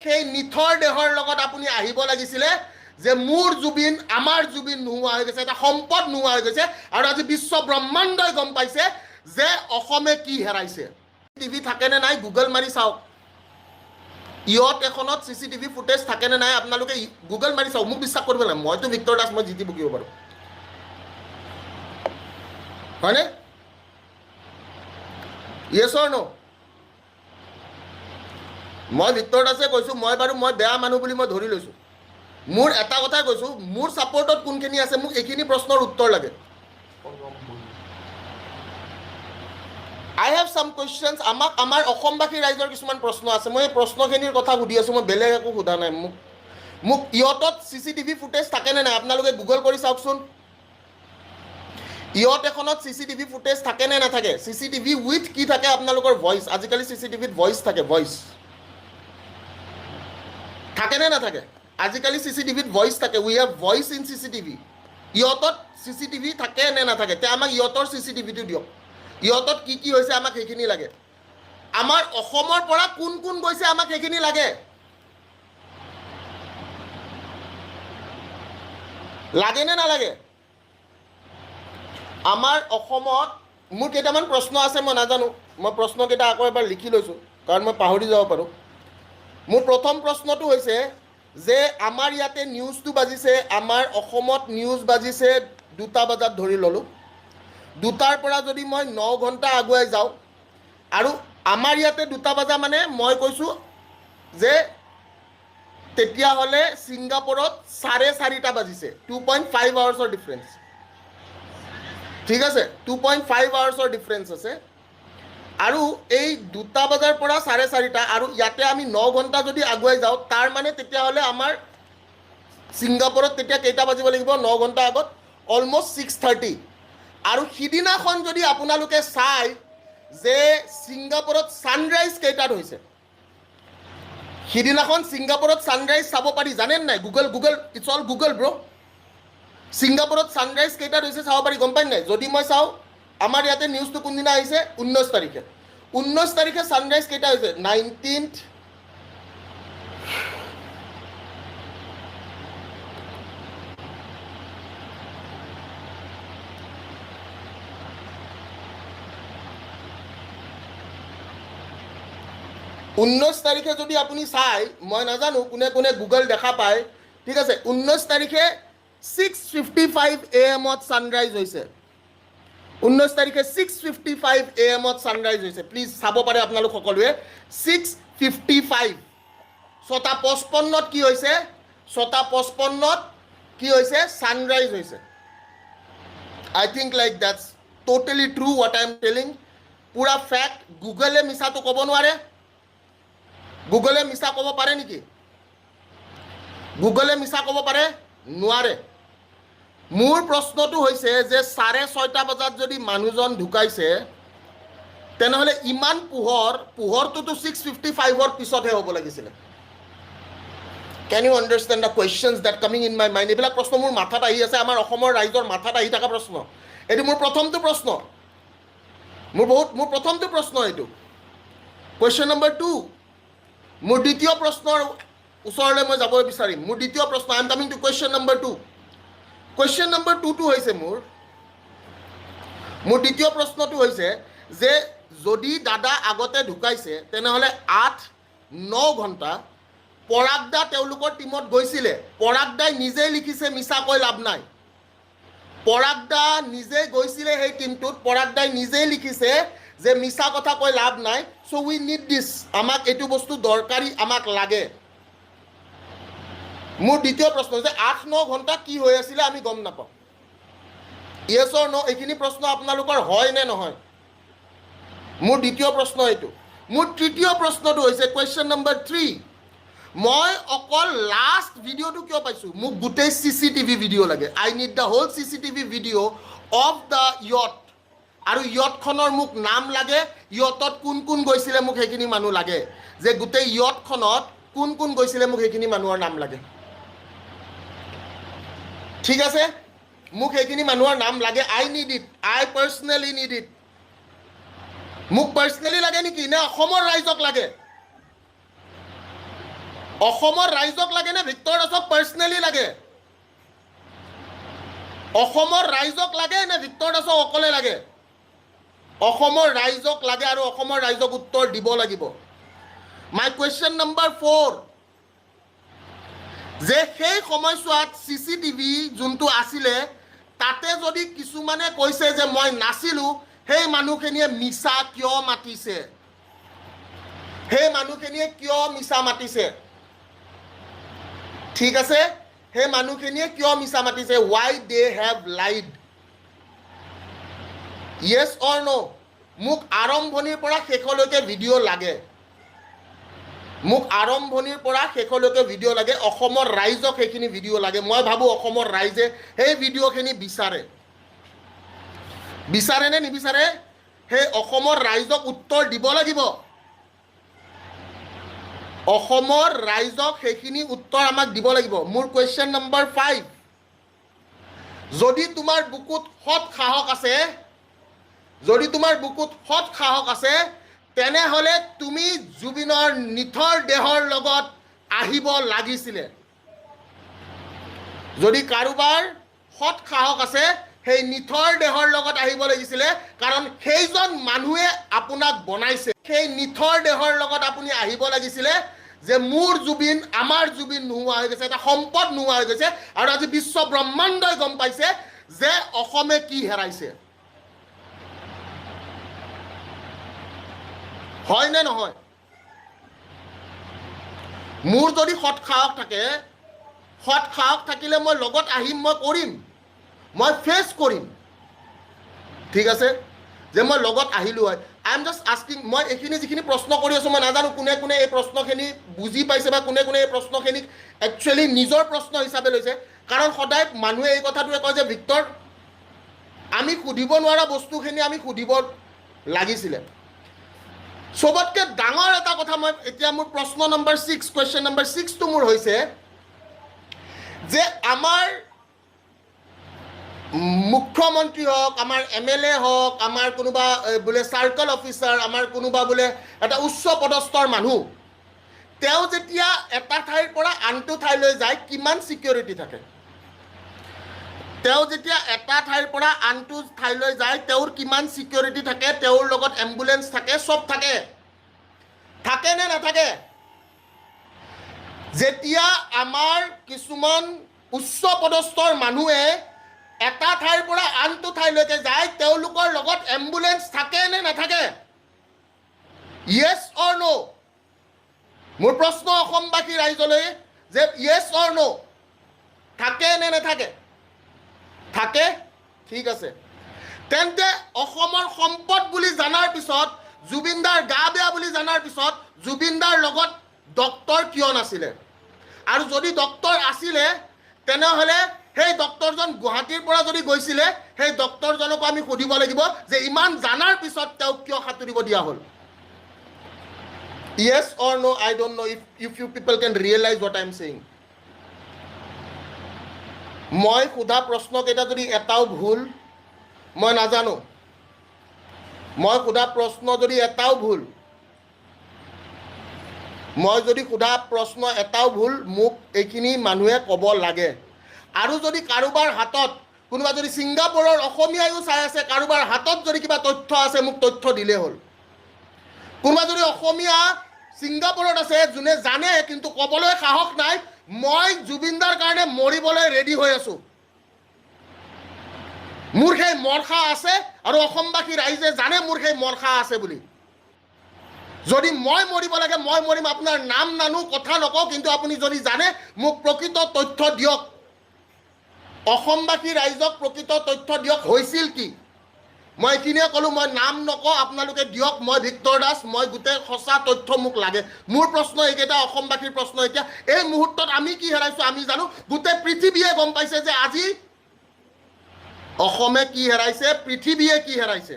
সেই নিথৰ দেহৰ লগত আপুনি আহিব লাগিছিলে যে মোৰ জুবিন আমাৰ জুবিন নোহোৱা হৈ গৈছে, এটা সম্পদ নোহোৱা হৈ গৈছে, আৰু আজি বিশ্ব ব্ৰহ্মাণ্ডই গম পাইছে যে অসমে কি হেৰাইছে। টিভি থাকেনে নাই গুগল মাৰি চাওক, ইয়ত এখনত CCTV ফুটেজ থাকেনে নাই আপোনালোকে গুগল মাৰি চাওক, মোক বিশ্বাস কৰিব লাগে, মইতো ভিক্টৰ দাস, মই জিতি বকিব পাৰোঁ, হয়নে? ইয়েছ অৰ ন? মই ভিক্টৰ দাসে কৈছোঁ, মই বাৰু মই বেয়া মানুহ বুলি মই ধৰি লৈছোঁ। মোৰ এটা কথাই কৈছোঁ, মোৰ ছাপৰ্টত কোনখিনি আছে, মোক এইখিনি প্ৰশ্নৰ উত্তৰ লাগে। আই হেভ চাম কুৱেশ্যনছ। আমাৰ অসমবাসী ৰাইজৰ কিছুমান প্ৰশ্ন আছে, মই এই প্ৰশ্নখিনিৰ কথা সুধি আছোঁ, মই বেলেগ একো সোধা নাই। মোক ইয়তত CCTV ফুটেজ থাকেনে নাই আপোনালোকে গুগল কৰি চাওকচোন। ইয়ত এখনত CCTV ফুটেজ থাকে নে নাথাকে? CCTV উইথ কি থাকে আপোনালোকৰ? ভইচ। আজিকালি CCTVত ভইচ থাকে, ভইচ থাকে নে নাথাকে? আজিকালি CCTVত ভইচ থাকে, we have voice in CCTV। ইয়তত CCTV থাকে নে নাথাকে? তে আমাক ইয়তৰ CCTVটো দিয়ক, ইয়তত কি কি হৈছে আমাক সেইখিনি লাগে। আমাৰ অসমৰ পৰা কোন কোন গৈছে আমাক সেইখিনি লাগে। লাগে নে নালাগে? আমাৰ অসমত মোৰ কেইটামান প্ৰশ্ন আছে, মই নাজানো, মই প্ৰশ্নকেইটা আকৌ এবাৰ লিখি লৈছোঁ কাৰণ মই পাহৰি যাব পাৰোঁ। মোৰ প্ৰথম প্ৰশ্নটো হৈছে যে আমাৰ ইয়াতে নিউজটো বাজিছে, আমাৰ অসমত নিউজ বাজিছে 2টা বজাত ধৰি ল'লোঁ। 2টাৰ পৰা যদি মই 9 ঘণ্টা আগুৱাই যাওঁ, আৰু আমাৰ ইয়াতে 2টা বজা মানে মই কৈছোঁ যে তেতিয়াহ'লে ছিংগাপুৰত 4:30 বাজিছে, 2.5 আৱাৰ্ছৰ ডিফাৰেঞ্চ। ঠিক আছে, 2.5 আৱাৰ্ছৰ ডিফাৰেঞ্চ আছে। আৰু এই 2টা বজাৰ পৰা 4:30, আৰু ইয়াতে আমি 9 ঘণ্টা যদি আগুৱাই যাওঁ, তাৰ মানে তেতিয়াহ'লে আমাৰ ছিংগাপুৰত তেতিয়া কেইটা বাজিব লাগিব? 9 ঘণ্টা আগত, অলমষ্ট 6:30। আৰু সিদিনাখন যদি আপোনালোকে চায় যে ছিংগাপুৰত ছানৰাইজ কেইটাত হৈছে, সিদিনাখন ছিংগাপুৰত ছানৰাইজ চাব পাৰি, জানেনে নাই? গুগল ইটছ অল গুগল ব্ৰ'। ছিংগাপুৰত ছানৰাইজ কেইটাত হৈছে চাব পাৰি, গম পাই নাই? যদি মই চাওঁ আমাৰ ইয়াতে নিউজটো কোনদিনা আহিছে? 19 তাৰিখে। 19 তাৰিখে ছানৰাইজ কেইটা হৈছে? 19th। তাৰিখে যদি আপুনি চাই, মই নাজানো কোনে কোনে গুগল দেখা পায়, ঠিক আছে। 19 তাৰিখে 6:55 AM ছানৰাইজ হৈছে। 19 তাৰিখে 6:55 AM ছানৰাইজ হৈছে। প্লিজ চাব পাৰে আপোনালোক সকলোৱে। 6:55, 6:55 কি হৈছে? 6:55 কি হৈছে? ছানৰাইজ হৈছে। I think like that's totally true what I am telling. পুৰা ফেক্ট। গুগলে মিছাটো ক'ব নোৱাৰে। গুগলে মিছা ক'ব পাৰে নেকি? গুগলে মিছা ক'ব পাৰে? নোৱাৰে। মোৰ প্ৰশ্নটো হৈছে যে 6:30 বজাত যদি মানুহজন ঢুকাইছে, তেনেহ'লে ইমান পোহৰটোতো 6:55ৰ পিছতহে হ'ব লাগিছিলে। Can you understand the questions that coming in my mind? এইবিলাক প্ৰশ্ন মোৰ মাথাত আহি আছে, আমাৰ অসমৰ ৰাইজৰ মাথাত আহি থকা প্ৰশ্ন। এইটো মোৰ প্ৰথমটো প্ৰশ্ন, মোৰ প্ৰথমটো প্ৰশ্ন এইটো। Question number 2। মোৰ দ্বিতীয় প্ৰশ্নৰ ওচৰলৈ মই যাব বিচাৰিম। মোৰ দ্বিতীয় প্ৰশ্ন, I am coming to question number 2। Question number 2টো হৈছে মোৰ দ্বিতীয় প্ৰশ্নটো হৈছে যে যদি দাদা আগতে ঢুকাইছে, তেনেহ'লে 8-9 ঘণ্টা পৰাগ দা তেওঁলোকৰ টীমত গৈছিলে। পৰাগ দাই নিজেই লিখিছে, মিছা কৈ লাভ নাই। পৰাগ দা নিজেই গৈছিলে সেই টীমটোত, পৰাগ দাই নিজেই লিখিছে যে মিছা কথা কৈ লাভ নাই। চ' উই নিড দিছ, আমাক এইটো বস্তু দৰকাৰী, আমাক লাগে। মোৰ দ্বিতীয় প্ৰশ্ন যে 8-9 ঘণ্টা কি হৈ আছিলে আমি গম নাপাওঁ। ইয়েছ অৰ ন? এইখিনি প্ৰশ্ন আপোনালোকৰ হয় নে নহয়? মোৰ দ্বিতীয় প্ৰশ্ন এইটো। মোৰ তৃতীয় প্ৰশ্নটো হৈছে কুৱেশ্যন নম্বৰ 3। মই অকল লাষ্ট ভিডিঅ'টো কিয় পাইছোঁ? মোক গোটেই CCTV ভিডিঅ' লাগে। I need the whole CCTV video' of the yacht. আৰু য়টখনৰ মোক নাম লাগে, য়টত কোন কোন গৈছিলে মোক সেইখিনি মানুহ লাগে। যে গোটেই য়টখনত কোন কোন গৈছিলে মোক সেইখিনি মানুহৰ নাম লাগে। ঠিক আছে, মোক সেইখিনি মানুহৰ নাম লাগে। I need it, I personally need it. মোক পাৰ্চনেলি লাগে নেকি, নে অসমৰ ৰাইজক লাগে? অসমৰ ৰাইজক লাগে নে ভিক্টৰ দাসক পাৰ্চনেলি লাগে? অসমৰ ৰাইজক লাগে নে ভিক্টৰ দাসক অকলে লাগে? অসমৰ ৰাইজক লাগে আৰু অসমৰ ৰাইজক উত্তৰ দিব লাগিব। মাই কুৱেশ্যন নম্বৰ 4, যে সেই সময়ছোৱাত CCTV যোনটো আছিলে তাতে যদি কিছুমানে কৈছে যে মই নাছিলোঁ, সেই মানুহখিনিয়ে মিছা কিয় মাতিছে? সেই মানুহখিনিয়ে কিয় মিছা মাতিছে? ঠিক আছে, সেই মানুহখিনিয়ে কিয় মিছা মাতিছে? Why they have lied? Yes or no? মোক আৰম্ভণিৰ পৰা শেষলৈকে ভিডিঅ' লাগে। মোক আৰম্ভণিৰ পৰা শেষলৈকে ভিডিঅ' লাগে। অসমৰ ৰাইজক সেইখিনি ভিডিঅ' লাগে। মই ভাবোঁ অসমৰ ৰাইজে সেই ভিডিঅ'খিনি বিচাৰে। বিচাৰে নে নিবিচাৰে? সেই অসমৰ ৰাইজক উত্তৰ দিব লাগিব। অসমৰ ৰাইজক সেইখিনি উত্তৰ আমাক দিব লাগিব। মোৰ কুৱেশ্যন নম্বৰ 5, যদি তোমাৰ বুকুত সৎ সাহস আছে, যদি তোমাৰ বুকুত সৎ সাহস আছে, তেনেহ'লে তুমি জুবিনৰ নিথৰ দেহৰ লগত আহিব লাগিছিলে। যদি কাৰোবাৰ সৎ সাহস আছে, সেই নিথৰ দেহৰ লগত আহিব লাগিছিলে, কাৰণ সেইজন মানুহে আপোনাক বনাইছে। সেই নিথৰ দেহৰ লগত আপুনি আহিব লাগিছিলে, যে মোৰ জুবিন, আমাৰ জুবিন নোহোৱা হৈ গৈছে, এটা সম্পদ নোহোৱা হৈ গৈছে, আৰু আজি বিশ্ব ব্ৰহ্মাণ্ডই গম পাইছে যে অসমে কি হেৰাইছে। হয় নে নহয়? মোৰ যদি সৎ সাহস থাকে, সৎ সাহস থাকিলে মই লগত আহিম, মই কৰিম, মই ফেচ কৰিম। ঠিক আছে, যে মই লগত আহিলোঁ হয়। আই এম জাষ্ট আস্কিং, মই এইখিনি যিখিনি প্ৰশ্ন কৰি আছোঁ, মই নাজানো কোনে কোনে এই প্ৰশ্নখিনি বুজি পাইছে বা কোনে কোনে এই প্ৰশ্নখিনিক একচুৱেলি নিজৰ প্ৰশ্ন হিচাপে লৈছে। কাৰণ সদায় মানুহে এই কথাটোৱে কয় যে ভিক্টৰ, আমি সুধিব নোৱাৰা বস্তুখিনি আমি সুধিব লাগিছিলে। চবতকৈ ডাঙৰ এটা কথা, মই এতিয়া মোৰ প্ৰশ্ন নম্বৰ 6, কুৱেশ্যন নম্বৰ 6টো মোৰ হৈছে যে আমাৰ মুখ্যমন্ত্ৰী হওক, আমাৰ MLA হওক, আমাৰ কোনোবা বোলে চাৰ্কল অফিচাৰ, আমাৰ কোনোবা বোলে এটা উচ্চ পদস্থৰ মানুহ, তেওঁ যেতিয়া এটা ঠাইৰ পৰা আনটো ঠাইলৈ যায় কিমান ছিকিউৰিটি থাকে? তেওঁ যেতিয়া এটা ঠাইৰ পৰা আনটো ঠাইলৈ যায় তেওঁৰ কিমান ছিকিউৰিটি থাকে? তেওঁৰ লগত এম্বুলেঞ্চ থাকে, চব থাকে। থাকে নে নাথাকে? যেতিয়া আমাৰ কিছুমান উচ্চ পদস্থৰ মানুহে এটা ঠাইৰ পৰা আনটো ঠাইলৈকে যায়, তেওঁলোকৰ লগত এম্বুলেঞ্চ থাকে নে নাথাকে? য়েছ অৰ নো? মোৰ প্ৰশ্ন অসমবাসী ৰাইজলৈ, যে য়েছ অৰ নো, থাকে নে নাথাকে? থাকে? ঠিক আছে, তেন্তে অসমৰ সম্পদ বুলি জনাৰ পিছত, জুবিনদাৰ গা বেয়া বুলি জনাৰ পিছত, জুবিনদাৰ লগত ডক্তৰ কিয় নাছিলে? আৰু যদি ডক্তৰ আছিলে, তেনেহ'লে সেই ডক্তৰজন গুৱাহাটীৰ পৰা যদি গৈছিলে, সেই ডক্তৰজনকো আমি সুধিব লাগিব যে ইমান জানাৰ পিছত তেওঁক কিয় সাঁতুৰিব দিয়া হ'ল? Yes or no? I don't know if you people can realize what I am saying. মই সোধা প্ৰশ্নকেইটা যদি এটাও ভুল, মই নাজানো। মই সোধা প্ৰশ্ন যদি এটাও ভুল, মই যদি সোধা প্ৰশ্ন এটাও ভুল, মোক এইখিনি মানুহে ক'ব লাগে। আৰু যদি কাৰোবাৰ হাতত, কোনোবা যদি ছিংগাপুৰৰ অসমীয়াইও চাই আছে, কাৰোবাৰ হাতত যদি কিবা তথ্য আছে, মোক তথ্য দিলেই হ'ল। কোনোবা যদি অসমীয়া ছিংগাপুৰত আছে, যোনে জানে কিন্তু ক'বলৈ সাহস নাই, মই জুবিনদাৰ কাৰণে মৰিবলৈ ৰেডি হৈ আছোঁ, মোৰ সেই মৰখা আছে, আৰু অসমবাসী ৰাইজে জানে মোৰ সেই মৰখা আছে বুলি। যদি মই মৰিব লাগে, মই মৰিম, আপোনাৰ নাম নানো, কথা নকওঁ, কিন্তু আপুনি যদি জানে মোক প্ৰকৃত তথ্য দিয়ক। অসমবাসী ৰাইজক প্ৰকৃত তথ্য দিয়ক, হৈছিল কি? মই এইখিনিয়ে ক'লোঁ, মই নাম নকওঁ, আপোনালোকে দিয়ক। মই ভিক্টৰ দাস, মই গোটেই সঁচা তথ্য মোক লাগে। মোৰ প্ৰশ্ন এইকেইটা, অসমবাসীৰ প্ৰশ্ন এতিয়া, এই মুহূৰ্তত আমি কি হেৰাইছোঁ আমি জানো, গোটেই পৃথিৱীয়ে গম পাইছে যে আজি অসমে কি হেৰাইছে, পৃথিৱীয়ে কি হেৰাইছে।